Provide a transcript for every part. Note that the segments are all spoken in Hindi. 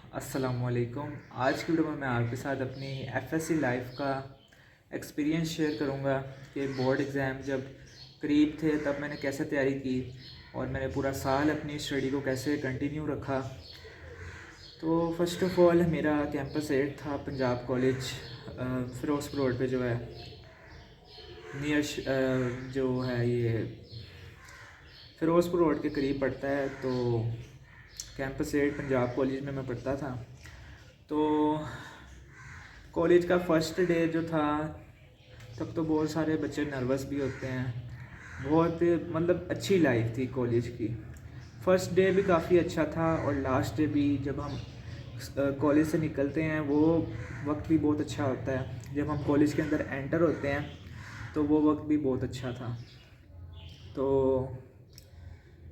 अस्सलामुअलैकुम। आज की वीडियो में मैं आपके साथ अपनी एफएससी लाइफ का एक्सपीरियंस शेयर करूंगा कि बोर्ड एग्ज़ाम जब करीब थे तब मैंने कैसे तैयारी की और मैंने पूरा साल अपनी स्टडी को कैसे कंटिन्यू रखा। तो फ़र्स्ट ऑफ़ ऑल मेरा कैंपस 8 था पंजाब कॉलेज, फ़िरोज़पुर रोड पे जो है जो है ये फ़िरोज़पुर रोड के करीब पड़ता है। तो कैंपस 8 पंजाब कॉलेज में मैं पढ़ता था। तो कॉलेज का फ़र्स्ट डे जो था तब तो बहुत सारे बच्चे नर्वस भी होते हैं। बहुत मतलब अच्छी लाइफ थी कॉलेज की। फ़र्स्ट डे भी काफ़ी अच्छा था और लास्ट डे भी जब हम कॉलेज से निकलते हैं वो वक्त भी बहुत अच्छा होता है। जब हम कॉलेज के अंदर एंटर होते हैं तो वो वक्त भी बहुत अच्छा था। तो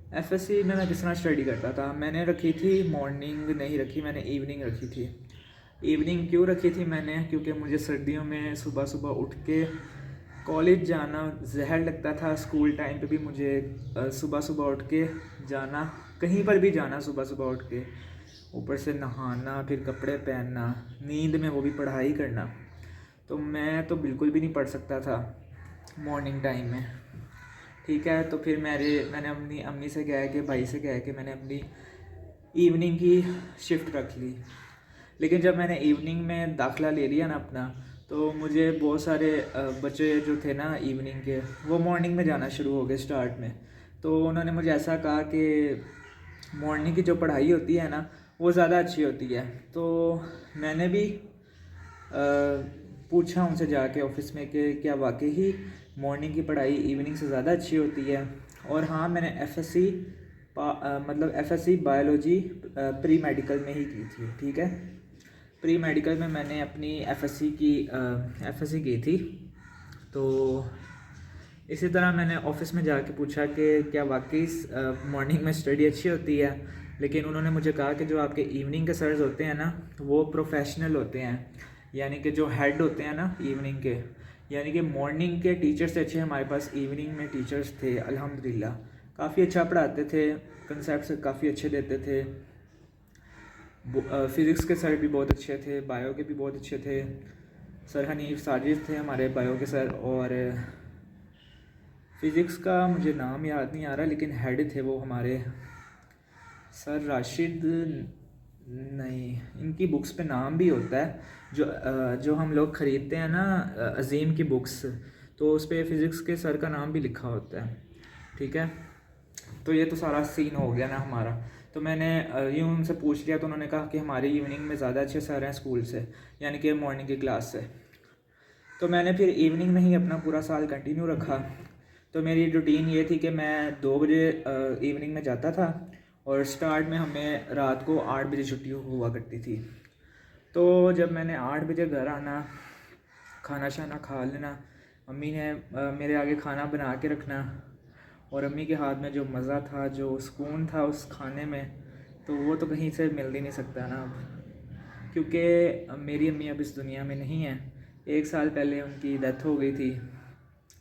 एफएससी में मैं किस तरह स्टडी करता था, मैंने रखी थी मॉर्निंग नहीं रखी, मैंने इवनिंग रखी थी। इवनिंग क्यों रखी थी मैंने, क्योंकि मुझे सर्दियों में सुबह सुबह उठ के कॉलेज जाना जहर लगता था। स्कूल टाइम पे भी मुझे सुबह सुबह उठ के जाना, कहीं पर भी जाना सुबह सुबह उठ के, ऊपर से नहाना, फिर कपड़े पहनना, नींद में वो भी पढ़ाई करना। तो मैं तो बिल्कुल भी नहीं पढ़ सकता था मॉर्निंग टाइम में। ठीक है, तो फिर मैंने अपनी अम्मी से कहा कि भाई से कहा कि मैंने अपनी इवनिंग की शिफ्ट रख ली। लेकिन जब मैंने इवनिंग में दाखिला ले लिया ना अपना, तो मुझे बहुत सारे बच्चे जो थे ना इवनिंग के, वो मॉर्निंग में जाना शुरू हो गए स्टार्ट में। तो उन्होंने मुझे ऐसा कहा कि मॉर्निंग की जो पढ़ाई होती है ना वो ज़्यादा अच्छी होती है। तो मैंने भी पूछा उनसे जाके ऑफिस में कि क्या वाकई ही मॉर्निंग की पढ़ाई इवनिंग से ज़्यादा अच्छी होती है। और हाँ, मैंने एफएससी बायोलॉजी प्री मेडिकल में ही की थी। ठीक है, प्री मेडिकल में मैंने अपनी एफएससी की थी। तो इसी तरह मैंने ऑफिस में जाके पूछा कि क्या वाकई मॉर्निंग में स्टडी अच्छी होती है। लेकिन उन्होंने मुझे कहा कि जो आपके इवनिंग के सर्स होते हैं ना वो प्रोफेशनल होते हैं, यानी कि जो हेड होते हैं ना इवनिंग के, यानी कि मॉर्निंग के टीचर्स से अच्छे हमारे पास इवनिंग में टीचर्स थे अल्हम्दुलिल्लाह। काफ़ी अच्छा पढ़ाते थे, कंसेप्ट काफ़ी अच्छे देते थे। फ़िज़िक्स के सर भी बहुत अच्छे थे, बायो के भी बहुत अच्छे थे। सर हनीफ साजिद थे हमारे बायो के सर, और फ़िज़िक्स का मुझे नाम याद नहीं आ रहा, लेकिन हेड थे वो हमारे सर राशिद। नहीं, इनकी बुक्स पे नाम भी होता है, जो हम लोग ख़रीदते हैं ना अज़ीम की बुक्स, तो उस पर फ़िज़िक्स के सर का नाम भी लिखा होता है। ठीक है, तो ये तो सारा सीन हो गया ना हमारा। तो मैंने यूँ उनसे पूछ लिया, तो उन्होंने कहा कि हमारी इवनिंग में ज़्यादा अच्छे सर हैं स्कूल से, यानी कि मॉर्निंग की क्लास से। तो मैंने फिर इवनिंग में ही अपना पूरा साल कंटिन्यू रखा। तो मेरी रूटीन ये थी कि मैं 2 बजे इवनिंग में जाता था और स्टार्ट में हमें रात को 8 बजे छुट्टी हुआ करती थी। तो जब मैंने 8 बजे घर आना, खाना शाना खा लेना, मम्मी ने मेरे आगे खाना बना के रखना, और अम्मी के हाथ में जो मज़ा था, जो सुकून था उस खाने में, तो वो तो कहीं से मिल ही नहीं सकता ना अब। क्योंकि मेरी अम्मी अब इस दुनिया में नहीं है। 1 साल पहले उनकी डेथ हो गई थी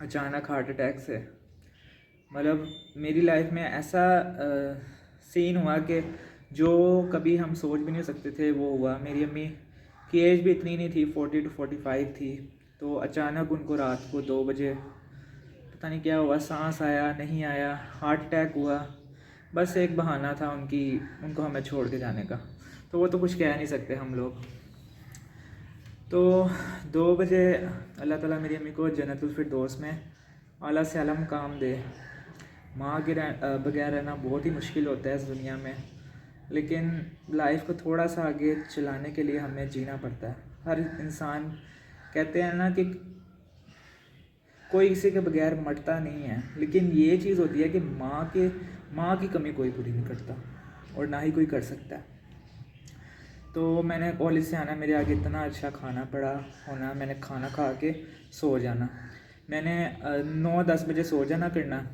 अचानक हार्ट अटैक से। मतलब मेरी लाइफ में ऐसा सीन हुआ कि जो कभी हम सोच भी नहीं सकते थे वो हुआ। मेरी अम्मी की एज भी इतनी नहीं थी, 40 to 45 थी। तो अचानक उनको रात को 2 बजे पता नहीं क्या हुआ, सांस आया नहीं आया, हार्ट अटैक हुआ। बस एक बहाना था उनको हमें छोड़ के जाने का, तो वो तो कुछ कह नहीं सकते हम लोग। तो 2 बजे अल्लाह ताला मेरी अम्मी को जन्नतुल फिरदौस में आला से आला मुकाम दे। माँ के बगैर रहना बहुत ही मुश्किल होता है इस दुनिया में, लेकिन लाइफ को थोड़ा सा आगे चलाने के लिए हमें जीना पड़ता है। हर इंसान, कहते हैं ना कि कोई किसी के बगैर मरता नहीं है, लेकिन ये चीज़ होती है कि माँ की कमी कोई पूरी नहीं करता और ना ही कोई कर सकता है। तो मैंने कॉलेज से आना, मेरे आगे इतना अच्छा खाना पड़ा होना, मैंने खाना खा के सो जाना। मैंने 9-10 बजे सो जाना करना,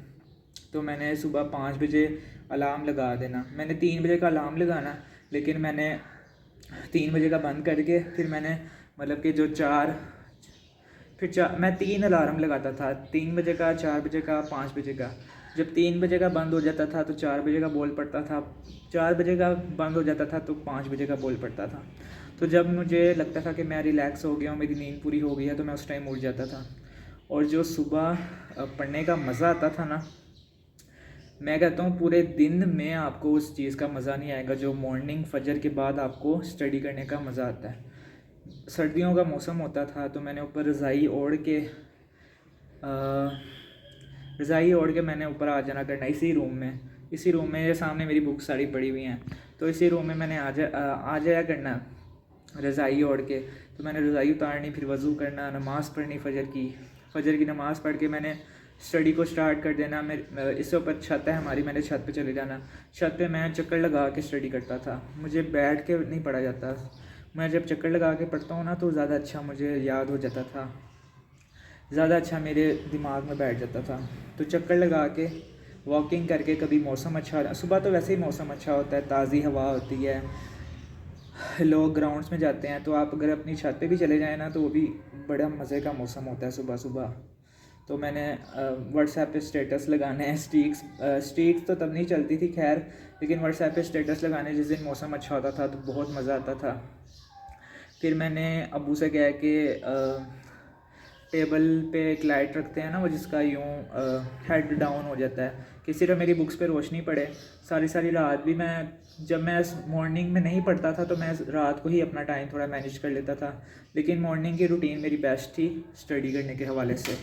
तो मैंने सुबह 5 बजे अलार्म लगा देना। मैंने 3 बजे का अलार्म लगाना, लेकिन मैंने 3 बजे का बंद करके फिर मैंने मतलब कि मैं 3 अलार्म लगाता था, 3 बजे का, 4 बजे का, 5 बजे का। जब 3 बजे का बंद हो जाता था तो 4 बजे का बोल पड़ता था, 4 बजे का बंद हो जाता था तो 5 बजे का बोल पड़ता था। तो जब मुझे लगता था कि मैं रिलैक्स हो गया हूँ, मेरी नींद पूरी हो गई है, तो मैं उस टाइम उठ जाता था। और जो सुबह पढ़ने का मज़ा आता था ना, मैं कहता हूँ पूरे दिन में आपको उस चीज़ का मज़ा नहीं आएगा जो मॉर्निंग फजर के बाद आपको स्टडी करने का मज़ा आता है। सर्दियों का मौसम होता था तो मैंने ऊपर रज़ाई ओढ़ के मैंने ऊपर आ जाना करना इसी रूम में ये सामने मेरी बुक्स सारी पड़ी हुई हैं, तो इसी रूम में मैंने आ जाया करना रज़ाई ओढ़ के। तो मैंने रज़ाई उतारनी, फिर वज़ू करना, नमाज़ पढ़नी फ़जर की नमाज़ पढ़ के मैंने स्टडी को स्टार्ट कर देना। मैं इससे ऊपर छत है हमारी, मैंने छत पे चले जाना। छत पे मैं चक्कर लगा के स्टडी करता था, मुझे बैठ के नहीं पढ़ा जाता। मैं जब चक्कर लगा के पढ़ता हूँ ना तो ज़्यादा अच्छा मुझे याद हो जाता था, ज़्यादा अच्छा मेरे दिमाग में बैठ जाता था। तो चक्कर लगा के वॉकिंग करके, कभी मौसम अच्छा, सुबह तो वैसे ही मौसम अच्छा होता है, ताज़ी हवा होती है, लोग ग्राउंड्स में जाते हैं, तो आप अगर अपनी छत पे भी चले जाएँ ना तो वो भी बड़ा मज़े का मौसम होता है सुबह सुबह। तो मैंने व्हाट्सएप पे स्टेटस लगाने हैं, स्ट्रीक्स तो तब नहीं चलती थी खैर, लेकिन व्हाट्सएप पे स्टेटस लगाने जिस दिन मौसम अच्छा होता था तो बहुत मज़ा आता था। फिर मैंने अब्बू से कहा कि टेबल पे एक लाइट रखते हैं ना, वो जिसका यूँ हेड डाउन हो जाता है कि सिर्फ मेरी बुक्स पे रोशनी पड़े। सारी सारी रात भी जब मैं मॉर्निंग में नहीं पढ़ता था तो मैं रात को ही अपना टाइम थोड़ा मैनेज कर लेता था, लेकिन मॉर्निंग की रूटीन मेरी बेस्ट थी स्टडी करने के हवाले से,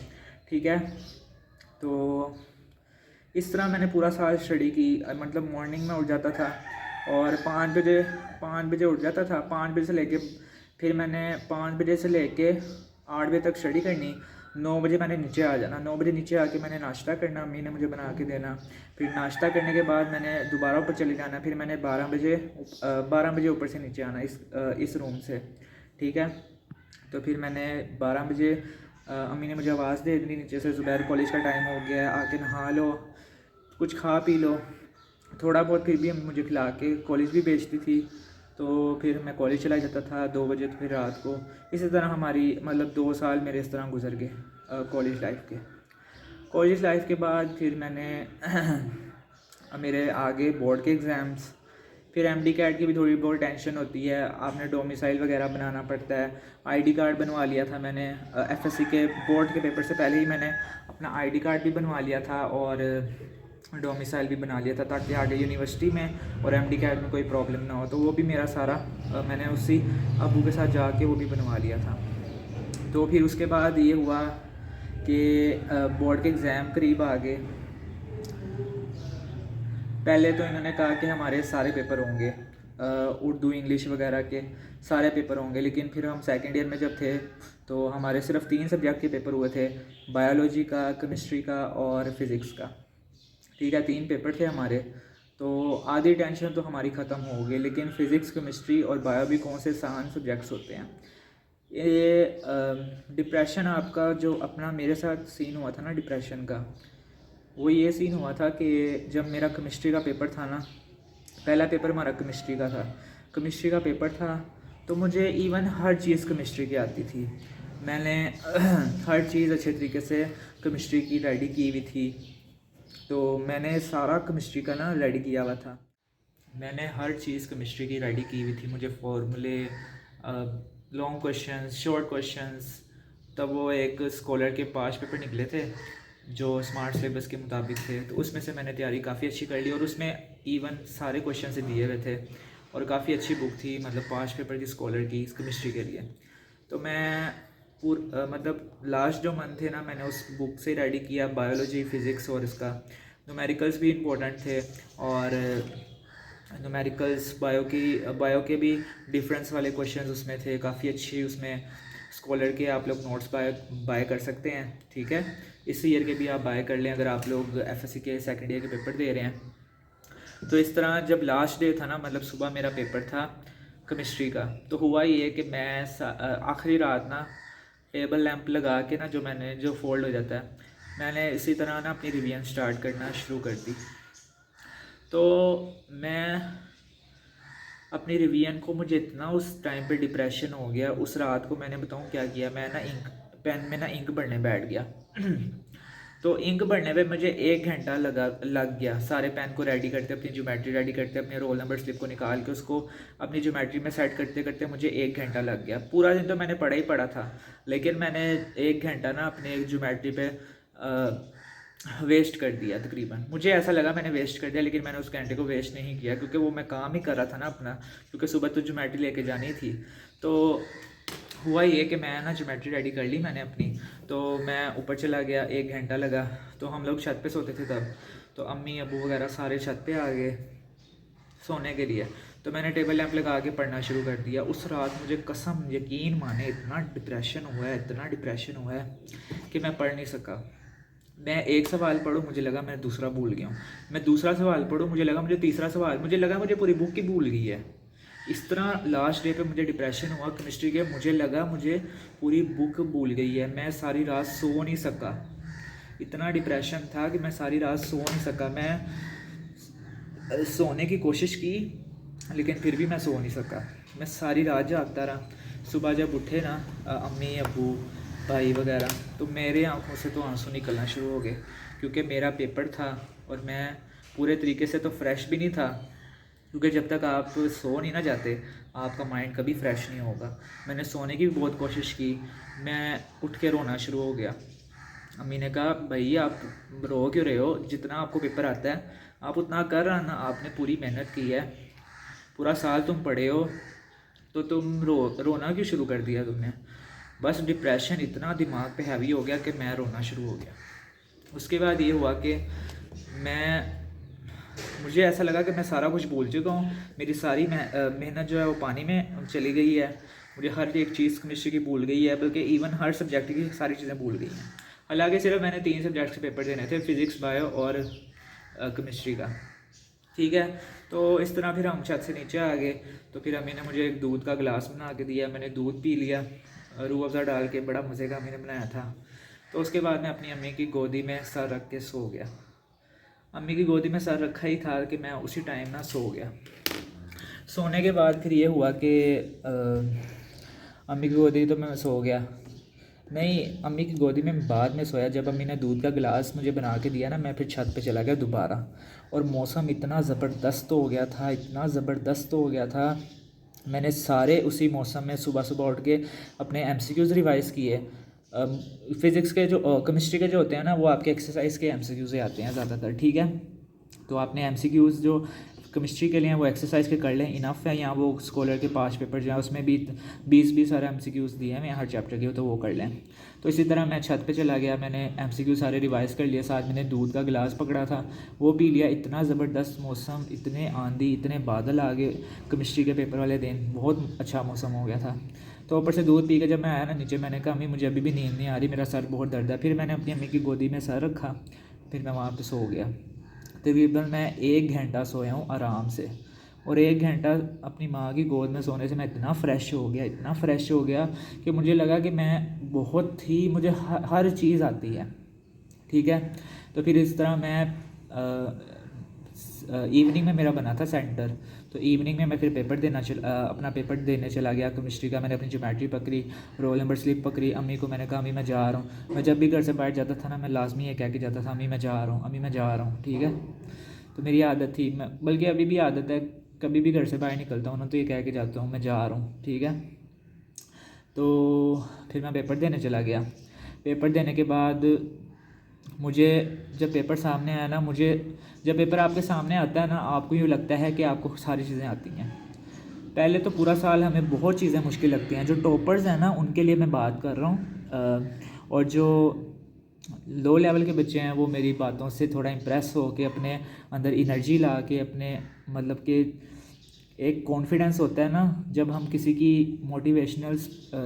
ठीक है। तो इस तरह मैंने पूरा साल स्टडी की, मतलब मॉर्निंग में उठ जाता था और 5 बजे उठ जाता था। 5 बजे से लेके फिर मैंने 5 बजे से लेके 8 बजे तक स्टडी करनी। 9 बजे मैंने नीचे आ जाना, 9 बजे नीचे आके मैंने नाश्ता करना, अम्मी ने मुझे बना के देना। फिर नाश्ता करने के बाद मैंने दोबारा ऊपर चले जाना, फिर मैंने 12 बजे ऊपर से नीचे आना इस रूम से, ठीक है। तो फिर मैंने 12 बजे अम्मी ने मुझे आवाज़ दे दी नीचे से, ज़ुबैर कॉलेज का टाइम हो गया है, आके नहा लो, कुछ खा पी लो। थोड़ा बहुत फिर भी मुझे खिला के कॉलेज भी भेजती थी, तो फिर मैं कॉलेज चला जाता था 2 बजे, तो फिर रात को इसी तरह हमारी मतलब 2 साल मेरे इस तरह गुजर गए कॉलेज लाइफ के। कॉलेज लाइफ के बाद फिर मैंने मेरे आगे बोर्ड के एग्ज़ाम्स, फिर एमडी कैट की भी थोड़ी बहुत टेंशन होती है, आपने डोमिसाइल वगैरह बनाना पड़ता है। आईडी कार्ड बनवा लिया था मैंने, एफएससी के बोर्ड के पेपर से पहले ही मैंने अपना आईडी कार्ड भी बनवा लिया था और डोमिसाइल भी बना लिया था, ताकि आगे यूनिवर्सिटी में और एमडी कैट में कोई प्रॉब्लम ना हो। तो वो भी मेरा सारा मैंने उसी अबू के साथ जाके वो भी बनवा लिया था। तो फिर उसके बाद ये हुआ कि बोर्ड के एग्ज़ाम करीब आ गए। पहले तो इन्होंने कहा कि हमारे सारे पेपर होंगे, उर्दू इंग्लिश वगैरह के सारे पेपर होंगे, लेकिन फिर हम सेकेंड ईयर में जब थे तो हमारे सिर्फ 3 सब्जेक्ट के पेपर हुए थे, बायोलॉजी का, केमिस्ट्री का और फिज़िक्स का, ठीक है। 3 पेपर थे हमारे, तो आधी टेंशन तो हमारी ख़त्म हो गई। लेकिन फ़िज़िक्स, केमिस्ट्री और बायो भी कौन से आसान सब्जेक्ट्स होते हैं। ये डिप्रेशन आपका जो अपना मेरे साथ सीन हुआ था ना डिप्रेशन का, वो ये सीन हुआ था कि जब मेरा केमिस्ट्री का पेपर था ना, पहला पेपर हमारा केमिस्ट्री का था, केमिस्ट्री का पेपर था, तो मुझे इवन हर चीज़ केमिस्ट्री की आती थी। मैंने हर चीज़ अच्छे तरीके से केमिस्ट्री की रेडी की हुई थी, तो मैंने सारा केमिस्ट्री का ना रेडी किया हुआ था। मैंने हर चीज़ केमिस्ट्री की रेडी की हुई थी, मुझे फॉर्मूले, लॉन्ग क्वेश्चंस, शॉर्ट क्वेश्चंस, तब वो एक स्कॉलर के 5 पेपर निकले थे जो स्मार्ट सिलेबस के मुताबिक थे, तो उसमें से मैंने तैयारी काफ़ी अच्छी कर ली और उसमें इवन सारे क्वेश्चन से दिए हुए थे और काफ़ी अच्छी बुक थी, मतलब 5 पेपर की स्कॉलर की केमिस्ट्री के लिए। तो मैं मतलब लास्ट जो मंथ थे ना, मैंने उस बुक से रेडी किया बायोलॉजी, फ़िज़िक्स और इसका न्यूमेरिकल्स भी इम्पोर्टेंट थे, और न्यूमेरिकल्स बायो के भी डिफरेंस वाले क्वेश्चंस उसमें थे, काफ़ी अच्छी उसमें स्कॉलर के आप लोग नोट्स बाय कर सकते हैं, ठीक है। इस ईयर के भी आप बाय कर लें अगर आप लोग एफएससी के सेकंड ईयर के पेपर दे रहे हैं। तो इस तरह जब लास्ट डे था ना, मतलब सुबह मेरा पेपर था केमिस्ट्री का, तो हुआ ये कि मैं आखिरी रात ना टेबल लैंप लगा के ना, जो फोल्ड हो जाता है, मैंने इसी तरह ना अपनी रिवीजन स्टार्ट करना शुरू कर दी। तो मैं अपनी रिवीजन को, मुझे इतना उस टाइम पे डिप्रेशन हो गया, उस रात को मैंने बताऊँ क्या किया, मैं ना पेन में ना इंक भरने बैठ गया तो इंक भरने पे मुझे 1 घंटा लग गया। सारे पेन को रेडी करते, अपनी ज्योमेट्री रेडी करते, अपने रोल नंबर स्लिप को निकाल के उसको अपनी ज्योमेट्री में सेट करते करते मुझे 1 घंटा लग गया। पूरा दिन तो मैंने पढ़ा ही पढ़ा था, लेकिन मैंने 1 घंटा ना अपने ज्योमेट्री पे वेस्ट कर दिया तकरीबन। मुझे ऐसा लगा मैंने वेस्ट कर दिया, लेकिन मैंने उस घंटे को वेस्ट नहीं किया, क्योंकि वो मैं काम ही कर रहा था ना अपना, क्योंकि सुबह तो ज्योमेट्री लेके जानी थी। तो हुआ ये कि मैं ना ज्योमेट्री रेडी कर ली मैंने अपनी, तो मैं ऊपर चला गया। 1 घंटा लगा। तो हम लोग छत पे सोते थे तब, तो अम्मी अबू वगैरह सारे छत पे आ गए सोने के लिए। तो मैंने टेबल लैंप लगा के पढ़ना शुरू कर दिया। उस रात मुझे कसम यकीन माने इतना डिप्रेशन हुआ है, इतना डिप्रेशन हुआ है कि मैं पढ़ नहीं सका। मैं एक सवाल पढ़ूँ, मुझे लगा मैं दूसरा भूल गया हूँ। मैं दूसरा सवाल पढ़ूँ, मुझे लगा मुझे तीसरा सवाल, मुझे लगा मुझे पूरी बुक ही भूल गई है। इस तरह लास्ट डे पे मुझे डिप्रेशन हुआ केमिस्ट्री के। मुझे लगा मुझे पूरी बुक भूल गई है। मैं सारी रात सो नहीं सका, इतना डिप्रेशन था कि मैं सारी रात सो नहीं सका। मैं सोने की कोशिश की, लेकिन फिर भी मैं सो नहीं सका। मैं सारी रात जागता रहा। सुबह जब उठे ना अम्मी अबू भाई वगैरह, तो मेरे आंखों से तो आंसू निकलना शुरू हो गए, क्योंकि मेरा पेपर था और मैं पूरे तरीके से तो फ्रेश भी नहीं था, क्योंकि जब तक आप सो नहीं ना जाते आपका माइंड कभी फ्रेश नहीं होगा। मैंने सोने की भी बहुत कोशिश की, मैं उठ के रोना शुरू हो गया। अम्मी ने कहा भाई आप रो क्यों रहे हो, जितना आपको पेपर आता है आप उतना कर रहा ना, आपने पूरी मेहनत की है, पूरा साल तुम पढ़े हो, तो तुम रोना क्यों शुरू कर दिया तुमने। बस डिप्रेशन इतना दिमाग पे हैवी हो गया कि मैं रोना शुरू हो गया। उसके बाद ये हुआ कि मुझे ऐसा लगा कि मैं सारा कुछ भूल चुका हूँ। मेरी सारी मेहनत जो है वो पानी में चली गई है। मुझे हर एक चीज़ केमिस्ट्री की भूल गई है, बल्कि इवन हर सब्जेक्ट की सारी चीज़ें भूल गई हैं। हालांकि सिर्फ मैंने 3 सब्जेक्ट के पेपर देने थे, फिज़िक्स, बायो और केमिस्ट्री का। ठीक है, तो इस तरह फिर हम छत से नीचे आ गए। तो फिर अम्मी ने मुझे एक दूध का गिलास बना के दिया, मैंने दूध पी लिया रूह अफ़ज़ा डाल के, बड़ा मज़े का अम्मी ने बनाया था। तो उसके बाद मैं अपनी अम्मी की गोदी में सर रख के सो गया। अम्मी की गोदी में सर रखा ही था कि मैं उसी टाइम ना सो गया। सोने के बाद फिर ये हुआ कि अम्मी की गोदी तो मैं सो गया नहीं, अम्मी की गोदी में बाद में सोया। जब अम्मी ने दूध का गिलास मुझे बना के दिया ना, मैं फिर छत पे चला गया दोबारा। और मौसम इतना ज़बरदस्त हो गया था, इतना ज़बरदस्त हो गया था। मैंने सारे उसी मौसम में सुबह सुबह उठ के अपने MCQs रिवाइज़ किए। फ़िज़िक्स के जो केमिस्ट्री के जो होते हैं ना, वो आपके एक्सरसाइज के MCQs से आते हैं ज़्यादातर। ठीक है, तो आपने MCQs जो केमिस्ट्री के लिए वो एक्सरसाइज के कर लें, इनफ है। यहाँ वो स्कॉलर के 5 पेपर जो है उसमें भी 20 सारे MCQs दिए हैं हर चैप्टर के, तो वो कर लें। तो इसी तरह मैं छत पे चला गया, मैंने MCQ सारे रिवाइज़ कर लिए, साथ मैंने दूध का गिलास पकड़ा था वो पी लिया। इतना ज़बरदस्त मौसम, इतने आंधी, इतने बादल आ गए केमिस्ट्री के पेपर वाले दिन, बहुत अच्छा मौसम हो गया था। तो ऊपर से दूध पी के जब मैं आया ना नीचे, मैंने कहा अम्मी मुझे अभी भी नींद नहीं आ रही, मेरा सर बहुत दर्द है। फिर मैंने अपनी अम्मी की गोदी में सर रखा, फिर मैं वहाँ पर सो गया। तकरीबन मैं 1 घंटा सोया हूँ आराम से। और 1 घंटा अपनी माँ की गोद में सोने से मैं इतना फ़्रेश हो गया, इतना फ़्रेश हो गया कि मुझे लगा कि मैं बहुत ही, मुझे हर चीज़ आती है। ठीक है, तो फिर इस तरह मैं इवनिंग में मेरा बना था सेंटर, तो इवनिंग में मैं फिर अपना पेपर देने चला गया केमिस्ट्री का। मैंने अपनी ज्योमेट्री पकड़ी, रोल नंबर स्लिप पकड़ी। अम्मी को मैंने कहा अम्मी मैं जा रहा हूँ। मैं जब भी घर से बाहर जाता था ना, मैं लाजमी ये कह के जाता था अम्मी मैं जा रहा हूँ, अम्मी मैं जा रहा हूँ। ठीक है, तो मेरी आदत थी, मैं बल्कि अभी भी आदत है, कभी भी घर से बाहर निकलता हूँ ना तो ये कह के जाता हूँ मैं जा रहा हूँ। ठीक है, तो फिर मैं पेपर देने चला गया। पेपर देने के बाद मुझे जब पेपर सामने आया ना, जब पेपर आपके सामने आता है ना, आपको यूँ लगता है कि आपको सारी चीज़ें आती हैं। पहले तो पूरा साल हमें बहुत चीज़ें मुश्किल लगती हैं। जो टॉपर्स हैं ना उनके लिए मैं बात कर रहा हूँ, और जो लो लेवल के बच्चे हैं वो मेरी बातों से थोड़ा इम्प्रेस हो के अपने अंदर एनर्जी ला के, अपने मतलब कि एक कॉन्फिडेंस होता है ना, जब हम किसी की मोटिवेशनल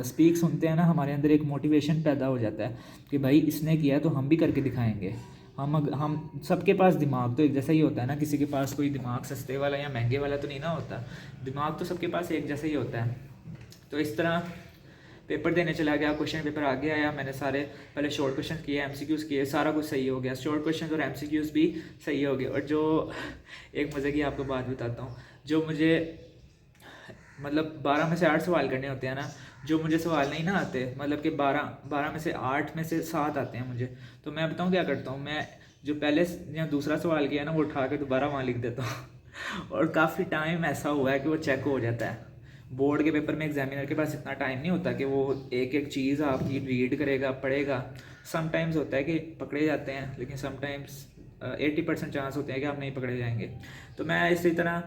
स्पीक सुनते हैं ना, हमारे अंदर एक मोटिवेशन पैदा हो जाता है कि भाई इसने किया तो हम भी करके दिखाएंगे। हम सबके पास दिमाग तो एक जैसा ही होता है ना, किसी के पास कोई दिमाग सस्ते वाला या महंगे वाला तो नहीं ना होता, दिमाग तो सबके पास एक जैसा ही होता है। तो इस तरह पेपर देने चला गया, क्वेश्चन पेपर आगे आया, मैंने सारे पहले शॉर्ट क्वेश्चन किए, MCQs किए, सारा कुछ सही हो गया। शॉर्ट क्वेश्चन और MCQs भी सही हो गए। और जो एक मज़े की आपको बात बताता हूँ, जो मुझे मतलब 12 में से 8 सवाल करने होते हैं ना, जो मुझे सवाल नहीं ना आते, मतलब कि 12 में से 8 में से 7 आते हैं मुझे, तो मैं बताऊँ क्या करता हूँ, मैं जो पहले या दूसरा सवाल किया ना वो उठा के दोबारा वहाँ लिख देता हूँ और काफ़ी टाइम ऐसा हुआ है कि वो चेक हो जाता है। बोर्ड के पेपर में एग्जामिनर के पास इतना टाइम नहीं होता कि वो एक एक चीज़ आपकी रीड करेगा, पढ़ेगा। समटाइम्स होता है कि पकड़े जाते हैं, लेकिन समटाइम्स 80% चांस होते हैं कि आप नहीं पकड़े जाएंगे। तो मैं इसी तरह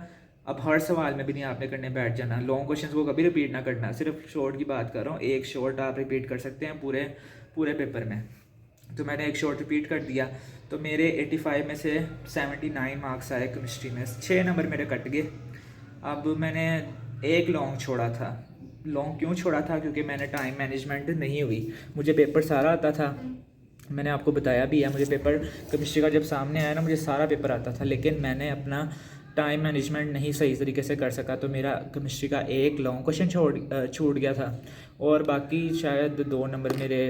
अब हर सवाल में भी नहीं आपने करने बैठ जाना, लॉन्ग क्वेश्चंस को कभी रिपीट ना करना, सिर्फ शॉर्ट की बात कर रहा हूँ। एक शॉर्ट आप रिपीट कर सकते हैं पूरे पूरे पेपर में। तो मैंने एक शॉर्ट रिपीट कर दिया, तो मेरे 85 में से 79 मार्क्स आए केमिस्ट्री में, 6 नंबर मेरे कट गए। अब मैंने एक लॉन्ग छोड़ा था। लॉन्ग क्यों छोड़ा था? क्योंकि मैंने टाइम मैनेजमेंट नहीं हुई। मुझे पेपर सारा आता था, मैंने आपको बताया भी है, मुझे पेपर केमिस्ट्री का जब सामने आया ना मुझे सारा पेपर आता था, लेकिन मैंने अपना टाइम मैनेजमेंट नहीं सही तरीके से कर सका। तो मेरा केमिस्ट्री का एक लॉन्ग क्वेश्चन छूट गया था, और बाकी शायद 2 नंबर मेरे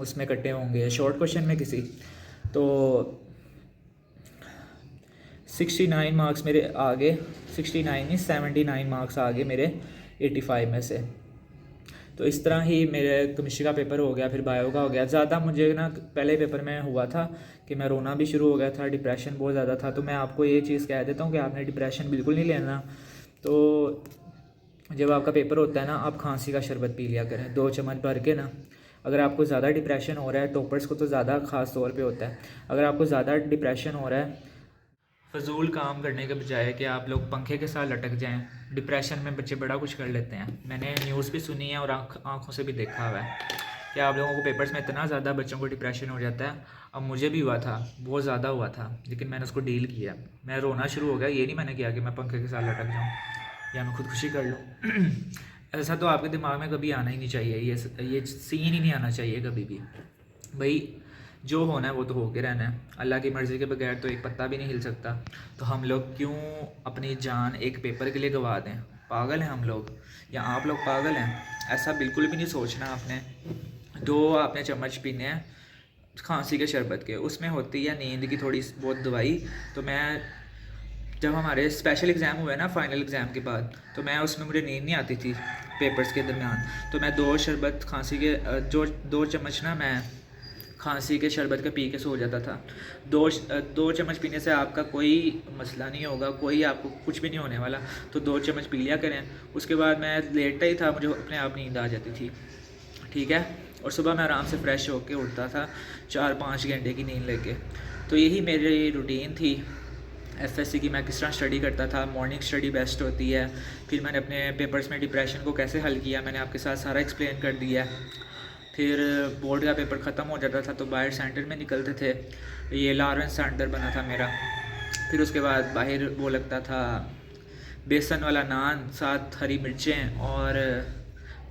उसमें कटे होंगे शॉर्ट क्वेश्चन में किसी। तो 69 मार्क्स मेरे आगे, 69 नहीं 79 मार्क्स आगे मेरे 85 में से। तो इस तरह ही मेरे केमिस्ट्री का पेपर हो गया, फिर बायो का हो गया। ज़्यादा मुझे ना पहले पेपर में हुआ था कि मैं रोना भी शुरू हो गया था, डिप्रेशन बहुत ज़्यादा था। तो मैं आपको ये चीज़ कह देता हूँ कि आपने डिप्रेशन बिल्कुल नहीं लेना। तो जब आपका पेपर होता है ना, आप खांसी का शरबत पी लिया करें 2 चम्मच भर के ना। अगर आपको ज़्यादा डिप्रेशन हो रहा है, टॉपर्स को तो ज़्यादा ख़ास तौर पे होता है, अगर आपको ज़्यादा डिप्रेशन हो रहा है, फजूल काम करने के बजाय कि आप लोग पंखे के साथ लटक जाएं। डिप्रेशन में बच्चे बड़ा कुछ कर लेते हैं, मैंने न्यूज़ भी सुनी है और आँखों से भी देखा हुआ है कि आप लोगों को पेपर्स में इतना ज़्यादा बच्चों को डिप्रेशन हो जाता है। अब मुझे भी हुआ था, बहुत ज़्यादा हुआ था, लेकिन मैंने उसको डील किया। मैं रोना शुरू हो गया, ये नहीं मैंने किया कि मैं पंखे के साथ लटक जाऊँ या मैं खुदकुशी कर लूँ ऐसा तो आपके दिमाग में कभी आना ही नहीं चाहिए, ये सीन ही नहीं आना चाहिए कभी भी। भाई जो होना है वो तो होके रहना है, अल्लाह की मर्ज़ी के बगैर तो एक पत्ता भी नहीं हिल सकता। तो हम लोग क्यों अपनी जान एक पेपर के लिए गंवा दें? पागल हैं हम लोग, या आप लोग पागल हैं? ऐसा बिल्कुल भी नहीं सोचना आपने। 2 आपने चम्मच पीने हैं खांसी के शरबत के, उसमें होती है नींद की थोड़ी बहुत दवाई। तो मैं जब हमारे स्पेशल एग्ज़ाम हुए ना फाइनल एग्ज़ाम के बाद, तो मैं उसमें मुझे नींद नहीं आती थी पेपर्स के दरमियान। तो मैं 2 शरबत खांसी के जो 2 चम्मच ना मैं खांसी के शरबत के पी के सो जाता था। 2 चम्मच पीने से आपका कोई मसला नहीं होगा, कोई आपको कुछ भी नहीं होने वाला। तो 2 चम्मच पी लिया करें। उसके बाद मैं लेटता ही था, मुझे अपने आप नींद आ जाती थी, ठीक है। और सुबह मैं आराम से फ़्रेश होकर उठता था 4-5 घंटे की नींद लेके। तो यही मेरी रूटीन थी एफएससी की। मैं किस तरह स्टडी करता था, मॉर्निंग स्टडी बेस्ट होती है। फिर मैंने अपने पेपर्स में डिप्रेशन को कैसे हल किया, मैंने आपके साथ सारा एक्सप्लेन कर दिया। फिर बोर्ड का पेपर ख़त्म हो जाता था तो बाहर सेंटर में निकलते थे, ये लॉरेंस सेंटर बना था मेरा। फिर उसके बाद बाहर वो लगता था बेसन वाला नान, साथ हरी मिर्चें और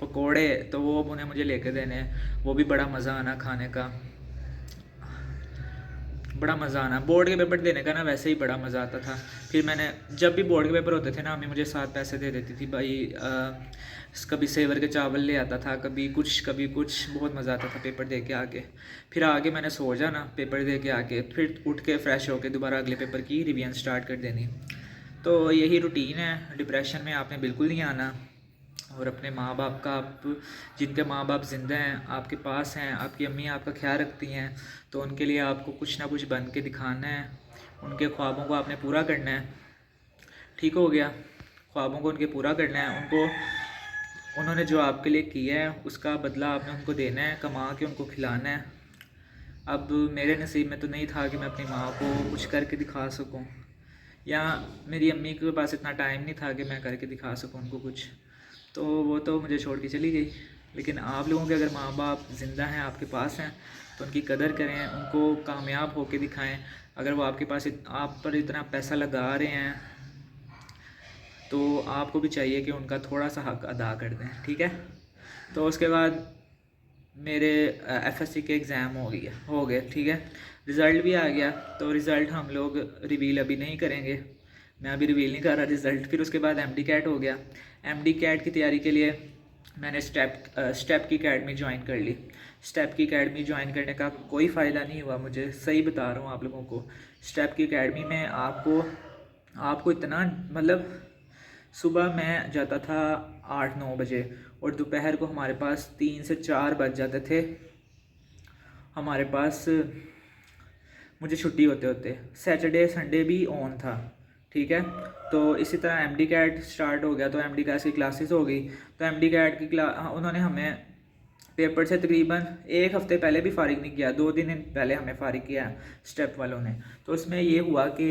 पकोड़े, तो वो उन्हें मुझे लेके देने, वो भी बड़ा मज़ा आना खाने का, बड़ा मज़ा आना। बोर्ड के पेपर देने का ना वैसे ही बड़ा मज़ा आता था। फिर मैंने जब भी बोर्ड के पेपर होते थे ना, मम्मी मुझे 7 पैसे दे देती थी भाई। कभी सेवर के चावल ले आता था, कभी कुछ, बहुत मज़ा आता था पेपर दे के आके। फिर आगे मैंने सो जाना पेपर दे के आके, फिर उठ के फ़्रेश होके दोबारा अगले पेपर की रिवीजन स्टार्ट कर देनी। तो यही रूटीन है। डिप्रेशन में आपने बिल्कुल नहीं आना, और अपने माँ बाप का, आप जिनके माँ बाप ज़िंदा हैं आपके पास हैं, आपकी अम्मी आपका ख्याल रखती हैं, तो उनके लिए आपको कुछ ना कुछ बन के दिखाना है। उनके ख्वाबों को आपने पूरा करना है, ठीक हो गया। ख्वाबों को उनके पूरा करना है, उनको उन्होंने जो आपके लिए किया है उसका बदला आपने उनको देना है, कमा के उनको खिलाना है। अब मेरे नसीब में तो नहीं था कि मैं अपनी माँ को कुछ करके दिखा सकूँ, या मेरी अम्मी के पास इतना टाइम नहीं था कि मैं करके दिखा सकूँ उनको कुछ, तो वो तो मुझे छोड़ के चली गई। लेकिन आप लोगों के अगर माँ बाप ज़िंदा हैं, आपके पास हैं, तो उनकी कदर करें, उनको कामयाब होके दिखाएं। अगर वो आपके पास आप पर इतना पैसा लगा रहे हैं, तो आपको भी चाहिए कि उनका थोड़ा सा हक अदा कर दें, ठीक है। तो उसके बाद मेरे एफएससी के एग्ज़ाम हो गए, ठीक है। रिज़ल्ट भी आ गया। तो रिज़ल्ट हम लोग रिवील अभी नहीं करेंगे, मैं अभी रिवील नहीं कर रहा रिज़ल्ट। फिर उसके बाद एमडी कैट हो गया। एमडी कैट की तैयारी के लिए मैंने स्टेप की अकेडमी ज्वाइन कर ली। स्टेप की अकेडमी ज्वाइन करने का कोई फ़ायदा नहीं हुआ मुझे, सही बता रहा हूँ आप लोगों को। स्टेप की अकेडमी में आपको इतना मतलब सुबह मैं जाता था 8-9 बजे और दोपहर को हमारे पास 3 से 4 बज जाते थे हमारे पास मुझे छुट्टी होते होते। सैटरडे संडे भी ऑन था, ठीक है। तो इसी तरह एमडी कैट स्टार्ट हो गया, तो एमडी कैट की क्लासेस हो गई। तो एमडी कैट की उन्होंने हमें पेपर से तकरीबन 1 हफ़्ते पहले भी फ़ारिग नहीं किया, 2-3 दिन पहले हमें फ़ारिग किया स्टेप वालों ने। तो उसमें ये हुआ कि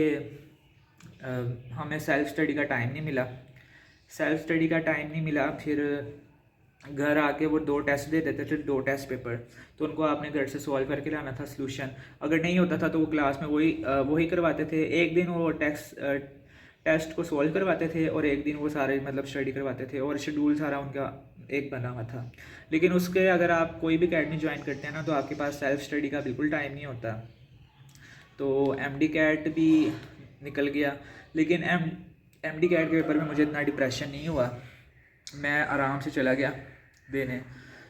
हमें सेल्फ़ स्टडी का टाइम नहीं मिला। फिर घर आके वो 2 टेस्ट दे देते थे, 2 टेस्ट पेपर, तो उनको आपने घर से सॉल्व करके लाना था सॉल्यूशन। अगर नहीं होता था तो वो क्लास में वही करवाते थे। एक दिन वो टेस्ट को सॉल्व करवाते थे और एक दिन वो सारे मतलब स्टडी करवाते थे, और शेड्यूल सारा उनका एक बना हुआ था। लेकिन उसके अगर आप कोई भी अकेडमी ज्वाइन करते हैं ना, तो आपके पास सेल्फ़ स्टडी का बिल्कुल टाइम नहीं होता। तो एमडी कैट भी निकल गया, लेकिन एमडी कैट के पेपर में मुझे इतना डिप्रेशन नहीं हुआ, मैं आराम से चला गया देने।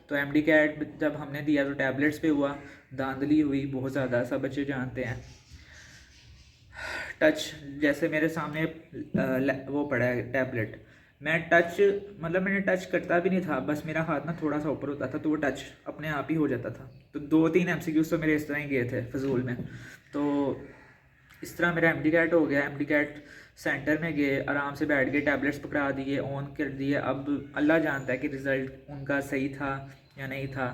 तो एमडी कैट जब हमने दिया तो टैबलेट्स पे हुआ, धांधली हुई बहुत ज़्यादा, सब बच्चे जानते हैं। टच, जैसे मेरे सामने वो पड़ा है टैबलेट, मैंने टच करता भी नहीं था, बस मेरा हाथ ना थोड़ा सा ऊपर होता था तो वो टच अपने आप ही हो जाता था। तो 2-3 MCQs तो मेरे इस तरह ही गए थे फजूल में। तो इस तरह मेरा एमडी कैट हो गया। एमडी कैट सेंटर में गए, आराम से बैठ गए, टैबलेट्स पकड़ा दिए, ऑन कर दिए। अब अल्लाह जानता है कि रिज़ल्ट उनका सही था या नहीं था,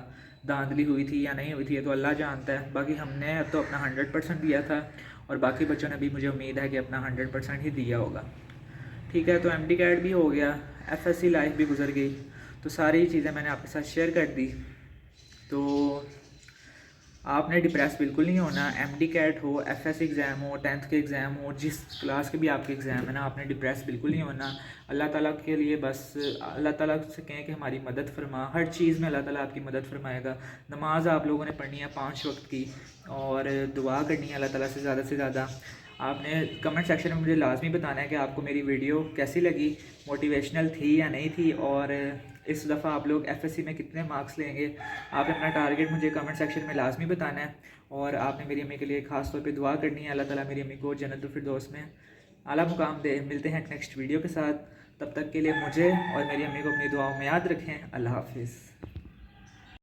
धांधली हुई थी या नहीं हुई थी, ये तो अल्लाह जानता है। बाकी हमने तो अपना 100% दिया था, और बाकी बच्चों ने भी, मुझे उम्मीद है कि अपना 100% ही दिया होगा, ठीक है। तो एमडी कैट भी हो गया, एफएससी लाइफ भी गुजर गई। तो सारी चीज़ें मैंने आपके साथ शेयर कर दी। तो आपने डिप्रेस बिल्कुल नहीं होना। एमडी कैट हो, एफएससी एग्ज़ाम हो, 10th के एग्ज़ाम हो, जिस क्लास के भी आपके एग्ज़ाम है ना, आपने डिप्रेस बिल्कुल नहीं होना। अल्लाह ताला के लिए बस अल्लाह ताला से कहें कि हमारी मदद फरमा, हर चीज़ में अल्लाह ताला आपकी मदद फरमाएगा। नमाज़ आप लोगों ने पढ़नी है 5 वक्त की, और दुआ करनी है अल्लाह ताला से ज़्यादा। आपने कमेंट सेक्शन में मुझे लाजमी बताना है कि आपको मेरी वीडियो कैसी लगी, मोटिवेशनल थी या नहीं थी, और इस दफ़ा आप लोग एफएससी में कितने मार्क्स लेंगे। आपने अपना टारगेट मुझे कमेंट सेक्शन में लाजमी बताना है, और आपने मेरी अम्मी के लिए ख़ास तौर पे दुआ करनी है, अल्लाह ताला मेरी अम्मी को जन्नतुल फिरदौस में आला मुकाम दे। मिलते हैं नेक्स्ट वीडियो के साथ, तब तक के लिए मुझे और मेरी अम्मी को अपनी दुआओं में याद रखें। अल्लाह हाफिज़।